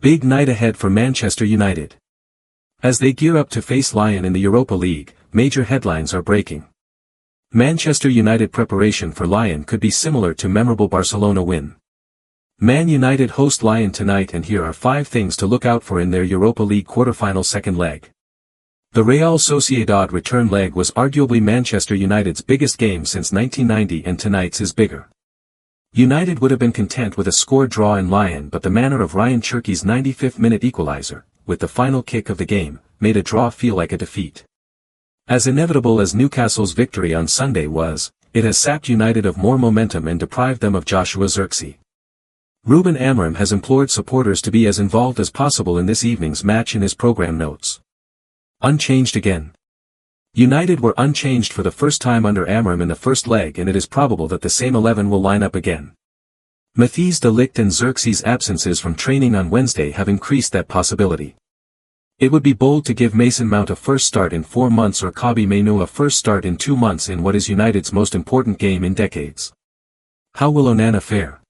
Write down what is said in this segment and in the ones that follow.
Big night ahead for Manchester United. As they gear up to face Lyon in the Europa League, major headlines are breaking. Manchester United preparation for Lyon could be similar to memorable Barcelona win. Man United host Lyon tonight, and here are 5 things to look out for in their Europa League quarter-final second leg. The Real Sociedad return leg was arguably Manchester United's biggest game since 1990, and tonight's is bigger. United would have been content with a score draw in Lyon, but the manner of Ryan Cherki's 95th-minute equaliser, with the final kick of the game, made a draw feel like a defeat. As inevitable as Newcastle's victory on Sunday was, it has sapped United of more momentum and deprived them of Joshua Zirkzee. Ruben Amorim has implored supporters to be as involved as possible in this evening's match in his program notes. Unchanged again. United were unchanged for the first time under Amorim in the first leg, and it is probable that the same 11 will line up again. Matthijs de Ligt and Zirkzee's absences from training on Wednesday have increased that possibility. It would be bold to give Mason Mount a first start in 4 months or Kobbie Mainoo a first start in 2 months in what is United's most important game in decades. How will Onana fare?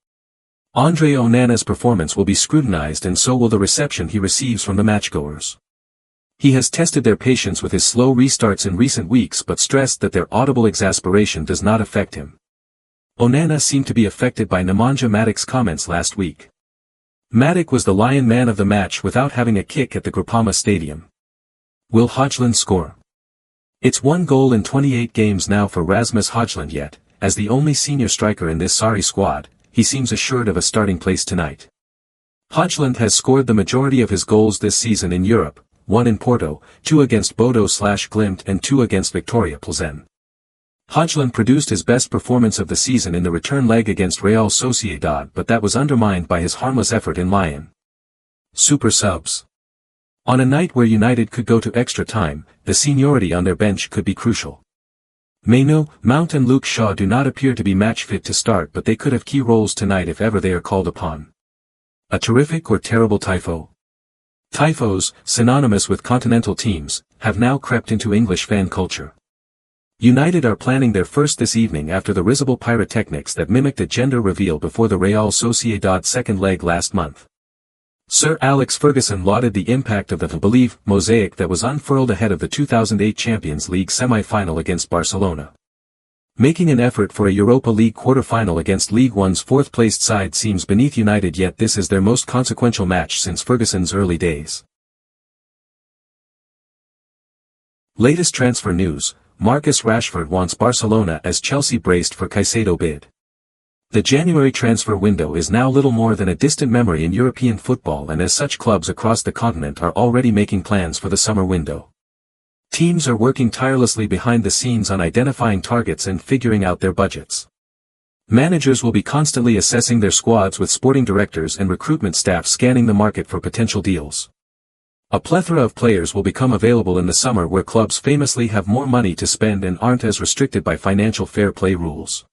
Andre Onana's performance will be scrutinized, and so will the reception he receives from the matchgoers. He has tested their patience with his slow restarts in recent weeks, but stressed that their audible exasperation does not affect him. Onana seemed to be affected by Nemanja Matic's comments last week. Matic was the Lyon man of the match without having a kick at the Groupama Stadium. Will Højlund score? It's 1 goal in 28 games now for Rasmus Højlund, yet, as the only senior striker in this sorry squad, he seems assured of a starting place tonight. Højlund has scored the majority of his goals this season in Europe, 1 in Porto, 2 against Bodo/Glimt and 2 against Victoria Plzen. Højlund produced his best performance of the season in the return leg against Real Sociedad, but that was undermined by his harmless effort in Lyon. Super subs. On a night where United could go to extra time, the seniority on their bench could be crucial. Mainoo, Mount and Luke Shaw do not appear to be match fit to start, but they could have key roles tonight if ever they are called upon. A terrific or terrible tifo? Tifos, synonymous with continental teams, have now crept into English fan culture. United are planning their first this evening after the risible pyrotechnics that mimicked a gender reveal before the Real Sociedad second leg last month. Sir Alex Ferguson lauded the impact of the "believe" mosaic that was unfurled ahead of the 2008 Champions League semi-final against Barcelona. Making an effort for a Europa League quarter-final against League One's 4th-placed side seems beneath United, yet this is their most consequential match since Ferguson's early days. Latest transfer news: Marcus Rashford wants Barcelona as Chelsea braced for Caicedo bid. The January transfer window is now little more than a distant memory in European football, and as such clubs across the continent are already making plans for the summer window. Teams are working tirelessly behind the scenes on identifying targets and figuring out their budgets. Managers will be constantly assessing their squads, with sporting directors and recruitment staff scanning the market for potential deals. A plethora of players will become available in the summer, where clubs famously have more money to spend and aren't as restricted by financial fair play rules.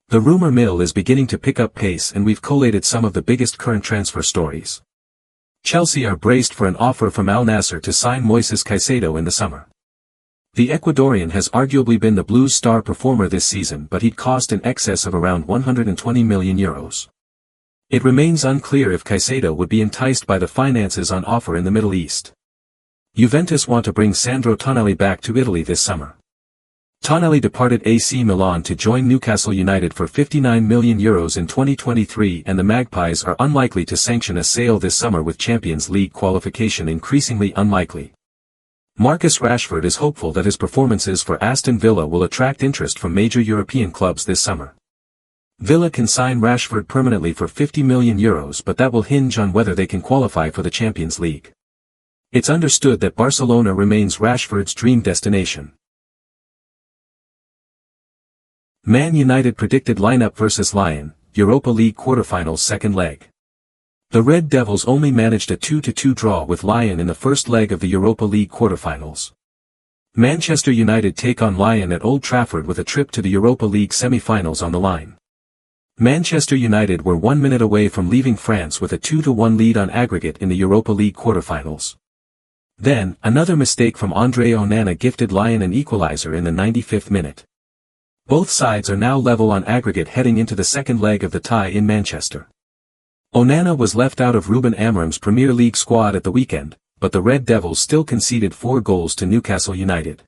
The rumor mill is beginning to pick up pace, and we've collated some of the biggest current transfer stories. Chelsea are braced for an offer from Al Nassr to sign Moises Caicedo in the summer. The Ecuadorian has arguably been the Blues' star performer this season, but he'd cost in excess of around €120 million. It remains unclear if Caicedo would be enticed by the finances on offer in the Middle East. Juventus want to bring Sandro Tonali back to Italy this summer. Tonali departed AC Milan to join Newcastle United for €59 million in 2023, and the Magpies are unlikely to sanction a sale this summer, with Champions League qualification increasingly unlikely. Marcus Rashford is hopeful that his performances for Aston Villa will attract interest from major European clubs this summer. Villa can sign Rashford permanently for €50 million, but that will hinge on whether they can qualify for the Champions League. It's understood that Barcelona remains Rashford's dream destination. Man United predicted lineup versus Lyon, Europa League quarterfinals second leg. The Red Devils only managed a 2-2 draw with Lyon in the first leg of the Europa League quarterfinals. Manchester United take on Lyon at Old Trafford with a trip to the Europa League semi-finals on the line. Manchester United were 1 minute away from leaving France with a 2-1 lead on aggregate in the Europa League quarterfinals. Then, another mistake from Andre Onana gifted Lyon an equaliser in the 95th minute. Both sides are now level on aggregate heading into the second leg of the tie in Manchester. Onana was left out of Ruben Amorim's Premier League squad at the weekend, but the Red Devils still conceded 4 goals to Newcastle United.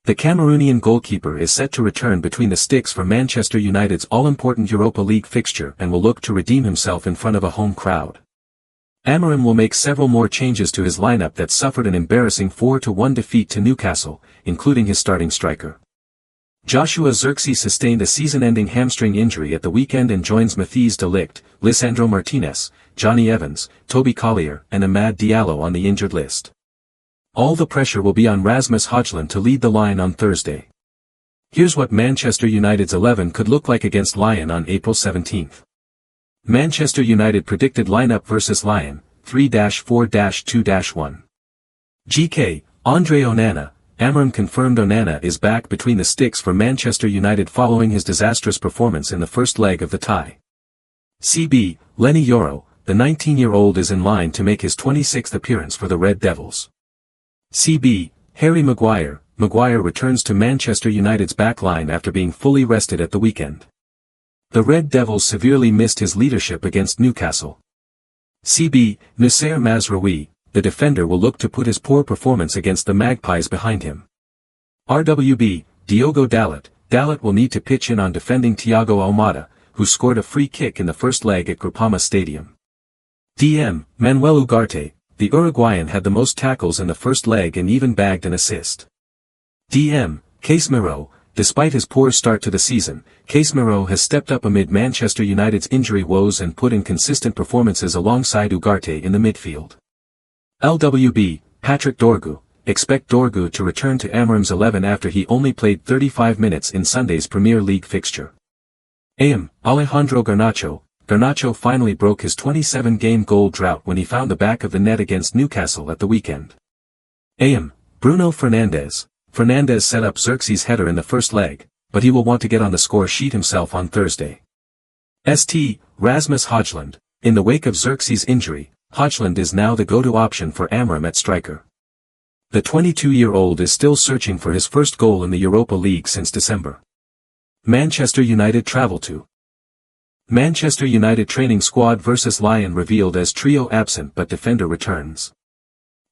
The Cameroonian goalkeeper is set to return between the sticks for Manchester United's all-important Europa League fixture and will look to redeem himself in front of a home crowd. Amorim will make several more changes to his lineup that suffered an embarrassing 4-1 defeat to Newcastle, including his starting striker. Joshua Zirkzee sustained a season-ending hamstring injury at the weekend and joins Matthijs de Ligt, Lisandro Martinez, Johnny Evans, Toby Collier and Amad Diallo on the injured list. All the pressure will be on Rasmus Højlund to lead the line on Thursday. Here's what Manchester United's 11 could look like against Lyon on April 17. Manchester United predicted lineup versus Lyon, 3-4-2-1. GK, Andre Onana. Amorim confirmed Onana is back between the sticks for Manchester United following his disastrous performance in the first leg of the tie. CB, Leny Yoro, the 19-year-old is in line to make his 26th appearance for the Red Devils. CB, Harry Maguire. Maguire returns to Manchester United's backline after being fully rested at the weekend. The Red Devils severely missed his leadership against Newcastle. CB, Noussair Mazraoui, the defender will look to put his poor performance against the Magpies behind him. RWB, Diogo Dalot. Dalot will need to pitch in on defending Thiago Almada, who scored a free kick in the first leg at Groupama Stadium. DM, Manuel Ugarte. The Uruguayan had the most tackles in the first leg and even bagged an assist. DM, Casemiro. Despite his poor start to the season, Casemiro has stepped up amid Manchester United's injury woes and put in consistent performances alongside Ugarte in the midfield. LWB, Patrick Dorgu. Expect Dorgu to return to Amorim's 11 after he only played 35 minutes in Sunday's Premier League fixture. AM, Alejandro Garnacho. Garnacho finally broke his 27-game goal drought when he found the back of the net against Newcastle at the weekend. AM, Bruno Fernandes. Fernandes set up Zirkzee's header in the first leg, but he will want to get on the score sheet himself on Thursday. ST, Rasmus Højlund. In the wake of Zirkzee's injury, Højlund is now the go-to option for Amorim at striker. The 22-year-old is still searching for his first goal in the Europa League since December. Manchester United travel to. Manchester United training squad versus Lyon revealed as trio absent but defender returns.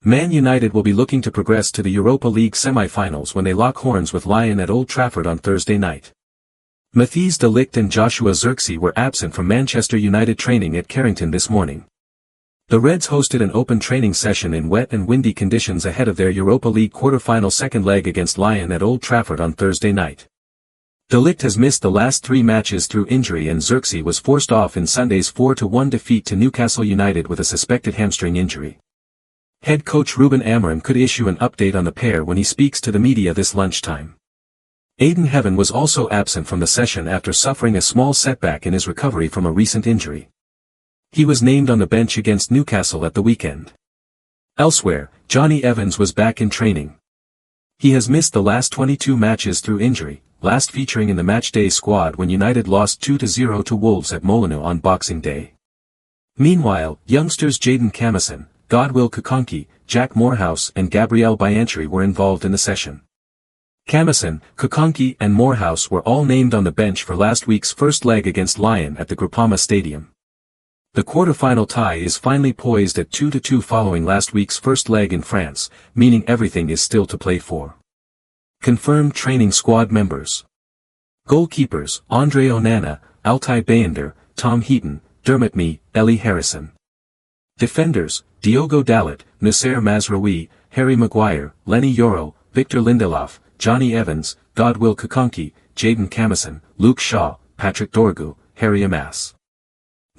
Man United will be looking to progress to the Europa League semi-finals when they lock horns with Lyon at Old Trafford on Thursday night. Matthijs de Ligt and Joshua Zirkzee were absent from Manchester United training at Carrington this morning. The Reds hosted an open training session in wet and windy conditions ahead of their Europa League quarter-final second leg against Lyon at Old Trafford on Thursday night. De Ligt has missed the last 3 matches through injury and Zirkzee was forced off in Sunday's 4-1 defeat to Newcastle United with a suspected hamstring injury. Head coach Ruben Amorim could issue an update on the pair when he speaks to the media this lunchtime. Aiden Heaven was also absent from the session after suffering a small setback in his recovery from a recent injury. He was named on the bench against Newcastle at the weekend. Elsewhere, Johnny Evans was back in training. He has missed the last 22 matches through injury, last featuring in the matchday squad when United lost 2-0 to Wolves at Molineux on Boxing Day. Meanwhile, youngsters Jadon Camison, Godwill Kukonki, Jack Morehouse and Gabriel Biancheri were involved in the session. Camison, Kukonki and Morehouse were all named on the bench for last week's first leg against Lyon at the Groupama Stadium. The quarter-final tie is finally poised at 2-2 following last week's first leg in France, meaning everything is still to play for. Confirmed training squad members. Goalkeepers, Andre Onana, Altay Bayender, Tom Heaton, Dermot Mee, Ellie Harrison. Defenders, Diogo Dalot, Noussair Mazraoui, Harry Maguire, Leny Yoro, Victor Lindelof, Johnny Evans, Godwill Kukonki, Jadon Camison, Luke Shaw, Patrick Dorgu, Harry Amas.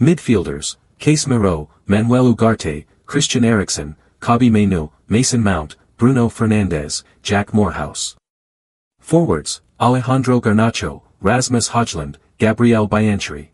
Midfielders, Casemiro, Manuel Ugarte, Christian Eriksen, Kobbie Mainoo, Mason Mount, Bruno Fernandes, Jack Morehouse. Forwards, Alejandro Garnacho, Rasmus Højlund, Gabriel Biancheri.